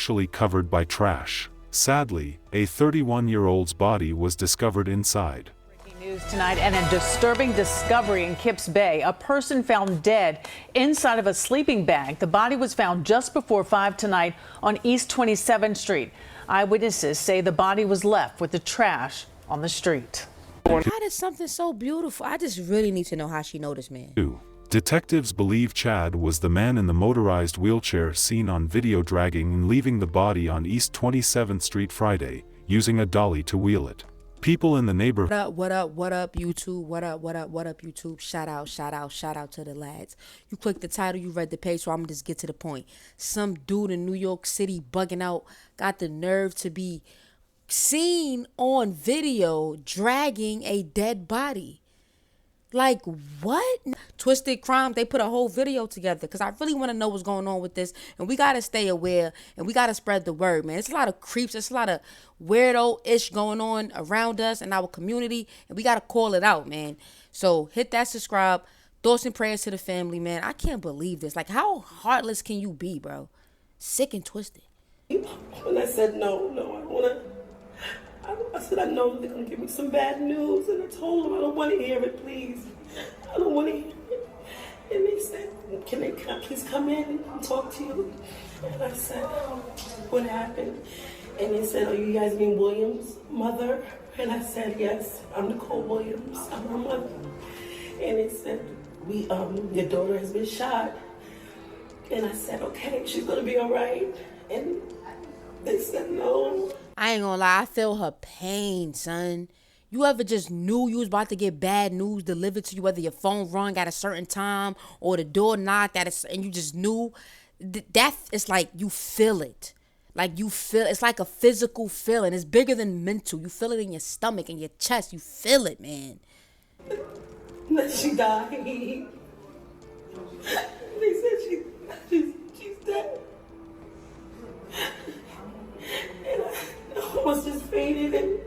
partially covered by trash. Sadly, a 31-year-old's body was discovered inside. News tonight and a disturbing discovery in Kips Bay. A person found dead inside of a sleeping bag. The body was found just before 5 tonight on East 27th Street. Eyewitnesses say the body was left with the trash on the street. How did something so beautiful? I just really need to know how she know this man. Detectives believe Chad was the man in the motorized wheelchair seen on video dragging and leaving the body on East 27th Street Friday, using a dolly to wheel it. People in the neighborhood. What up, YouTube? What up, YouTube? Shout out to the lads. You clicked the title, you read the page, so I'm gonna just get to the point. Some dude in New York City bugging out got the nerve to be seen on video dragging a dead body. Like, what? Twisted Crime, they put a whole video together because I really want to know what's going on with this. And we got to stay aware and we got to spread the word, man. It's a lot of creeps. It's a lot of weirdo-ish going on around us and our community. And we got to call it out, man. So hit that subscribe. Thoughts and prayers to the family, man. I can't believe this. Like, how heartless can you be, bro? Sick and twisted. When I said no, I don't want to. I said, I know they're going to give me some bad news. And I told them, I don't want to hear it, please. I don't want to hear it. And they said, can they please come in and talk to you? And I said, what happened? And they said, oh, you guys mean Williams' mother? And I said, yes, I'm Nicole Williams. I'm her mother. And they said, your daughter has been shot. And I said, okay, she's going to be all right. And they said, no. I ain't gonna lie, I feel her pain, son. You ever just knew you was about to get bad news delivered to you, whether your phone rung at a certain time or the door knocked and you just knew? That it's like you feel it. Like you feel, it's like a physical feeling. It's bigger than mental. You feel it in your stomach and your chest. You feel it, man. That she died. They said she's dead. And I was just fainted and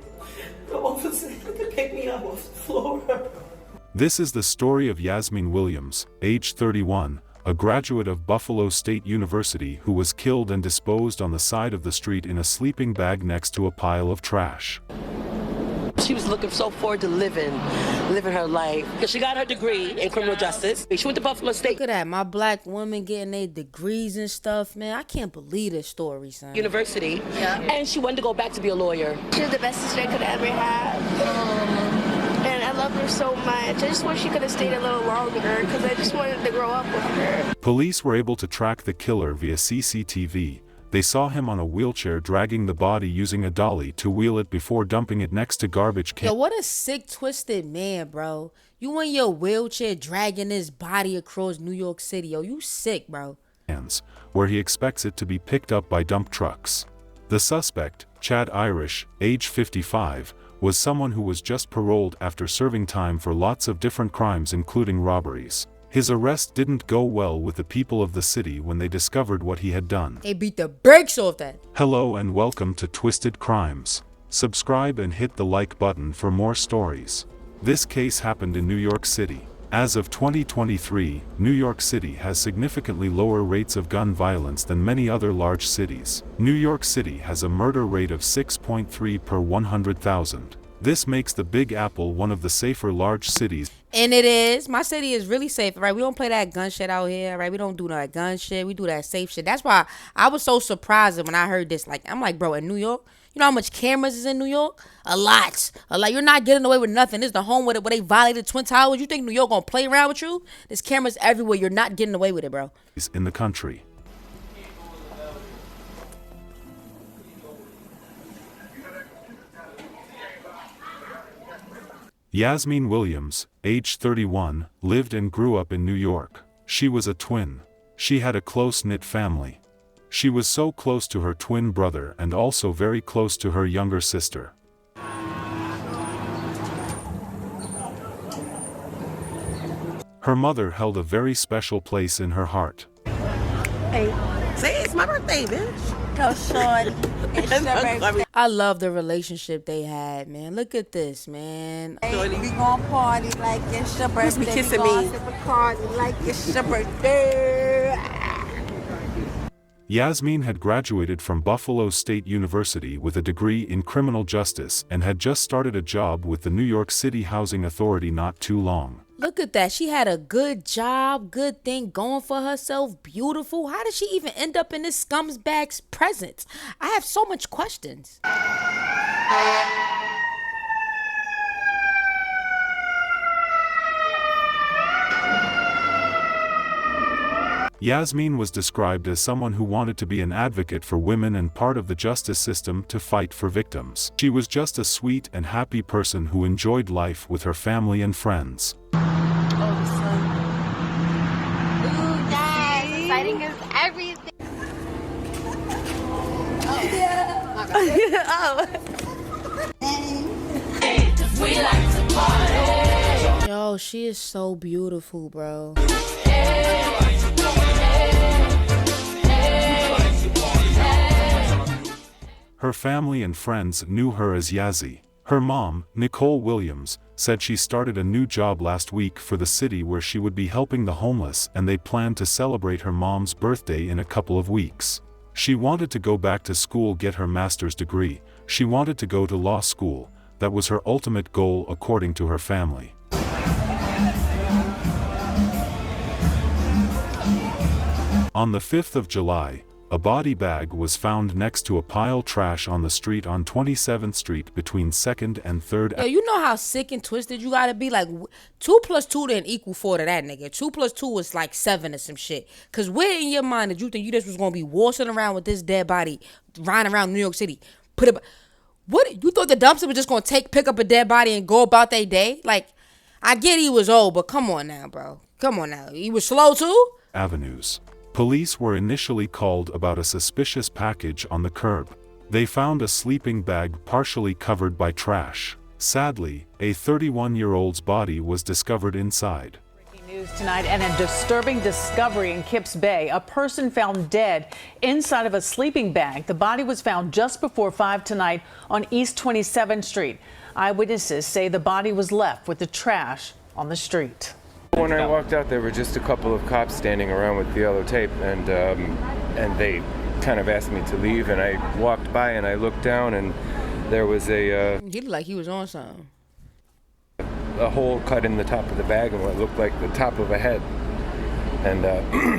the officer had to pick me up off the floor. This is the story of Yasmin Williams, age 31, a graduate of Buffalo State University who was killed and disposed on the side of the street in a sleeping bag next to a pile of trash. She was looking so forward to living her life. Because she got her degree in criminal justice. She went to Buffalo State. Look at that, my black women getting their degrees and stuff, man. I can't believe this story, son. University. Yeah. And she wanted to go back to be a lawyer. She was the best sister I could ever have. And I love her so much. I just wish she could have stayed a little longer because I just wanted to grow up with her. Police were able to track the killer via CCTV. They saw him on a wheelchair dragging the body using a dolly to wheel it before dumping it next to garbage cans. Yo, what a sick, twisted man, bro. You in your wheelchair dragging his body across New York City. Yo, you sick, bro. Where he expects it to be picked up by dump trucks. The suspect, Chad Irish, age 55, was someone who was just paroled after serving time for lots of different crimes including robberies. His arrest didn't go well with the people of the city when they discovered what he had done. They beat the brakes off that. Hello and welcome to Twisted Crimes. Subscribe and hit the like button for more stories. This case happened in New York City. As of 2023, New York City has significantly lower rates of gun violence than many other large cities. New York City has a murder rate of 6.3 per 100,000. This makes the Big Apple one of the safer large cities. And it is. My city is really safe, right? We don't play that gun shit out here, right? We don't do that gun shit. We do that safe shit. That's why I was so surprised when I heard this. Like, I'm like, bro, in New York, you know how much cameras is in New York? A lot. You're not getting away with nothing. This is the home where they violated Twin Towers. You think New York gonna play around with you? There's cameras everywhere. You're not getting away with it, bro. In the country. Yasmin Williams, age 31, lived and grew up in New York. She was a twin. She had a close-knit family. She was so close to her twin brother and also very close to her younger sister. Her mother held a very special place in her heart. Hey, say it's my birthday, bitch. Go, Sean. It's your birthday. I love the relationship they had, man. Look at this, man. We gonna party like it's your birthday. Be kissing we gonna me. sip a party like it's your birthday. Yasmin had graduated from Buffalo State University with a degree in criminal justice and had just started a job with the New York City Housing Authority not too long. Look at that. She had a good job, good thing going for herself, beautiful. How did she even end up in this scumbag's presence? I have so much questions. Yasmin was described as someone who wanted to be an advocate for women and part of the justice system to fight for victims. She was just a sweet and happy person who enjoyed life with her family and friends. Exciting is everything. Yo, she is so beautiful, bro. Her family and friends knew her as Yazzie. Her mom, Nicole Williams, said she started a new job last week for the city where she would be helping the homeless, and they planned to celebrate her mom's birthday in a couple of weeks. She wanted to go back to school, get her master's degree. She wanted to go to law school. That was her ultimate goal, according to her family. On the 5th of July, a body bag was found next to a pile of trash on the street on 27th Street between 2nd and 3rd. Yo, you know how sick and twisted you gotta be? Like, 2 plus 2 didn't equal 4 to that nigga. 2 plus 2 was like 7 or some shit. Cause where in your mind did you think you just was gonna be waltzing around with this dead body, riding around New York City? What, you thought the dumpster was just gonna pick up a dead body and go about their day? Like, I get he was old, but come on now, bro. Come on now. He was slow too? Avenues. Police were initially called about a suspicious package on the curb. They found a sleeping bag partially covered by trash. Sadly, a 31-year-old's body was discovered inside. Breaking news tonight, and a disturbing discovery in Kips Bay. A person found dead inside of a sleeping bag. The body was found just before 5 tonight on East 27th Street. Eyewitnesses say the body was left with the trash on the street. When I walked out, there were just a couple of cops standing around with the yellow tape, and they kind of asked me to leave, and I walked by and I looked down, and there was He looked like he was on something. A hole cut in the top of the bag and what looked like the top of a head, and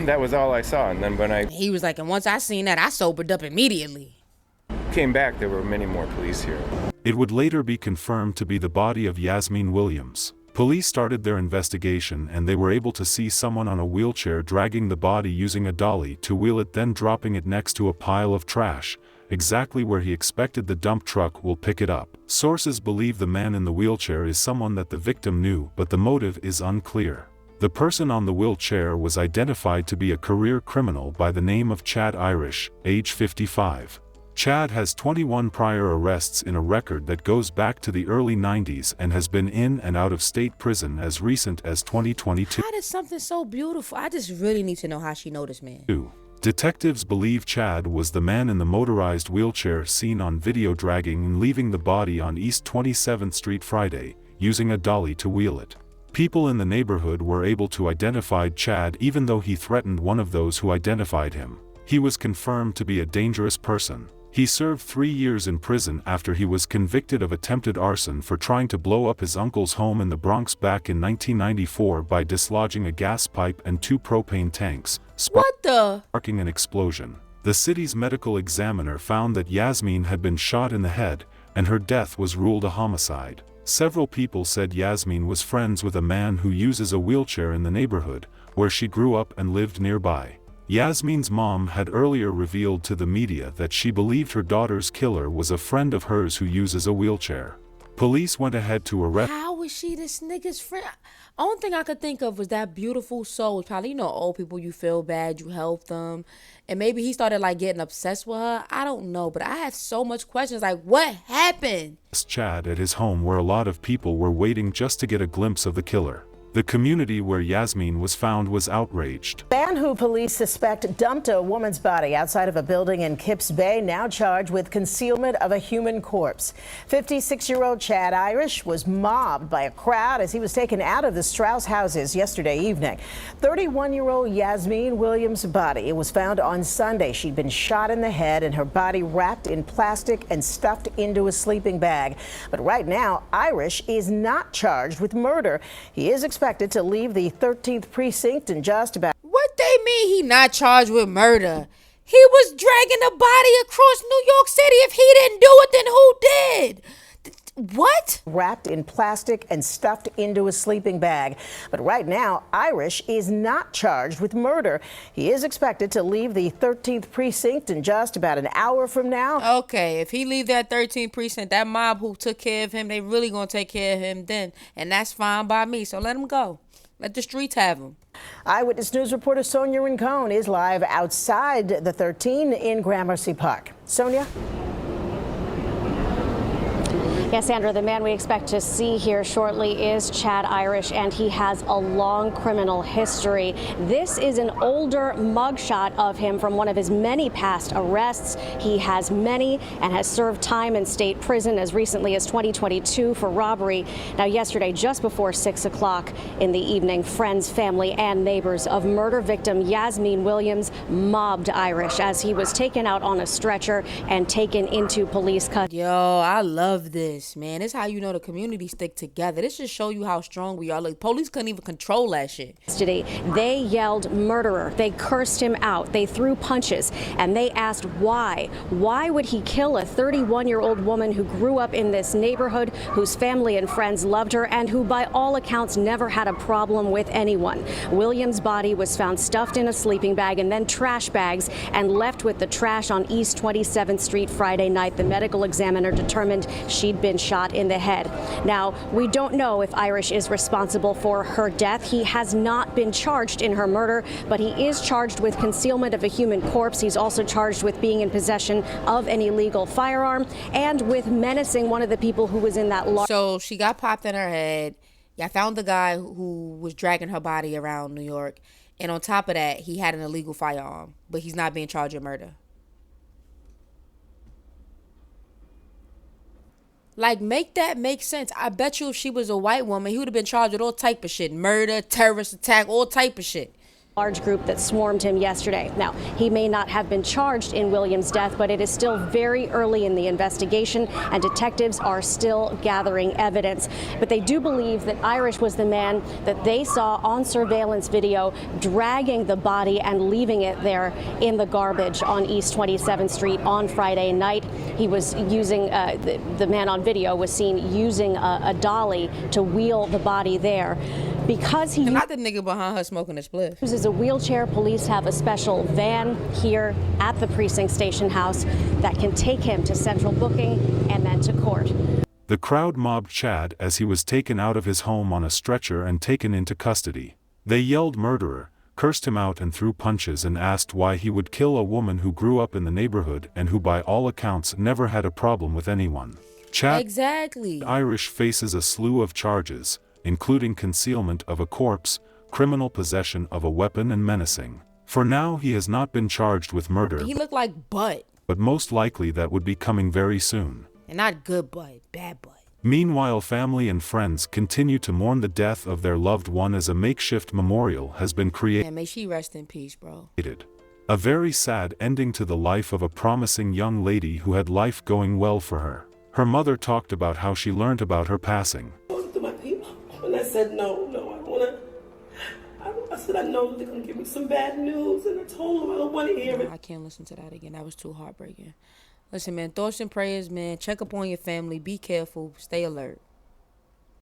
that was all I saw. And then when He was like, and once I seen that, I sobered up immediately. came back, there were many more police here. It would later be confirmed to be the body of Yasmin Williams. Police started their investigation, and they were able to see someone on a wheelchair dragging the body using a dolly to wheel it, then dropping it next to a pile of trash, exactly where he expected the dump truck will pick it up. Sources believe the man in the wheelchair is someone that the victim knew, but the motive is unclear. The person on the wheelchair was identified to be a career criminal by the name of Chad Irish, age 55. Chad has 21 prior arrests in a record that goes back to the early 90s and has been in and out of state prison as recent as 2022. How did something so beautiful? I just really need to know how she know this man. Detectives believe Chad was the man in the motorized wheelchair seen on video dragging and leaving the body on East 27th Street Friday, using a dolly to wheel it. People in the neighborhood were able to identify Chad even though he threatened one of those who identified him. He was confirmed to be a dangerous person. He served 3 years in prison after he was convicted of attempted arson for trying to blow up his uncle's home in the Bronx back in 1994 by dislodging a gas pipe and 2 propane tanks, sparking an explosion. The city's medical examiner found that Yasmin had been shot in the head, and her death was ruled a homicide. Several people said Yasmin was friends with a man who uses a wheelchair in the neighborhood, where she grew up and lived nearby. Yasmin's mom had earlier revealed to the media that she believed her daughter's killer was a friend of hers who uses a wheelchair. Police went ahead to arrest. How was she this nigga's friend? Only thing I could think of was that beautiful soul. Probably, you know, old people, you feel bad, you help them. And maybe he started like getting obsessed with her. I don't know, but I have so much questions. Like, what happened? Chad at his home where a lot of people were waiting just to get a glimpse of the killer. The community where Yasmin was found was outraged. Man who police suspect dumped a woman's body outside of a building in Kips Bay, now charged with concealment of a human corpse. 56-year-old Chad Irish was mobbed by a crowd as he was taken out of the Strauss houses yesterday evening. 31-year-old Yasmin Williams' body was found on Sunday. She'd been shot in the head and her body wrapped in plastic and stuffed into a sleeping bag. But right now, Irish is not charged with murder. He is expected to leave the 13th precinct in just about. What they mean he not charged with murder? He was dragging a body across New York City. If he didn't do it, then who did? What? Wrapped in plastic and stuffed into a sleeping bag. But right now, Irish is not charged with murder. He is expected to leave the 13th precinct in just about an hour from now. Okay, if he leave that 13th precinct, that mob who took care of him, they really gonna take care of him then. And that's fine by me, so let him go. Let the streets have him. Eyewitness News reporter Sonia Rincon is live outside the 13 in Gramercy Park. Sonia? Yes, Sandra, the man we expect to see here shortly is Chad Irish, and he has a long criminal history. This is an older mugshot of him from one of his many past arrests. He has many and has served time in state prison as recently as 2022 for robbery. Now, yesterday, just before 6 o'clock in the evening, friends, family, and neighbors of murder victim Yasmin Williams mobbed Irish as he was taken out on a stretcher and taken into police custody. Yo, I love this. Man, this is how you know the community stick together. This just show you how strong we are. Like, police couldn't even control that shit. They yelled murderer. They cursed him out. They threw punches, and they asked why. Why would he kill a 31-year-old woman who grew up in this neighborhood, whose family and friends loved her, and who by all accounts never had a problem with anyone? Williams' body was found stuffed in a sleeping bag and then trash bags and left with the trash on East 27th Street Friday night. The medical examiner determined she'd been shot in the head. Now, we don't know if Irish is responsible for her death. He has not been charged in her murder, but he is charged with concealment of a human corpse. He's also charged with being in possession of an illegal firearm and with menacing one of the people who was in that large. So she got popped in her head. I found the guy who was dragging her body around New York. And on top of that, he had an illegal firearm, but he's not being charged with murder. Like, make that make sense. I bet you if she was a white woman, he would have been charged with all type of shit. Murder, terrorist attack, all type of shit. Large group that swarmed him yesterday. Now, he may not have been charged in Williams' death, but it is still very early in the investigation, and detectives are still gathering evidence. But they do believe that Irish was the man that they saw on surveillance video dragging the body and leaving it there in the garbage on East 27th Street on Friday night. He was using, the man on video was seen using a dolly to wheel the body there. Because he not the nigga behind her smoking a spliff. Uses a wheelchair, police have a special van here at the precinct station house that can take him to central booking and then to court. The crowd mobbed Chad as he was taken out of his home on a stretcher and taken into custody. They yelled murderer, cursed him out and threw punches and asked why he would kill a woman who grew up in the neighborhood and who by all accounts never had a problem with anyone. Chad Irish faces a slew of charges, including concealment of a corpse, criminal possession of a weapon and menacing. For now, he has not been charged with murder. He looked like butt. But most likely that would be coming very soon. And not good butt, bad butt. Meanwhile, family and friends continue to mourn the death of their loved one as a makeshift memorial has been created. And may she rest in peace, bro. A very sad ending to the life of a promising young lady who had life going well for her. Her mother talked about how she learned about her passing. And I said, no, I said, I know they're going to give me some bad news. And I told them I don't want to hear it. I can't listen to that again. That was too heartbreaking. Listen, man, thoughts and prayers, man. Check up on your family. Be careful. Stay alert.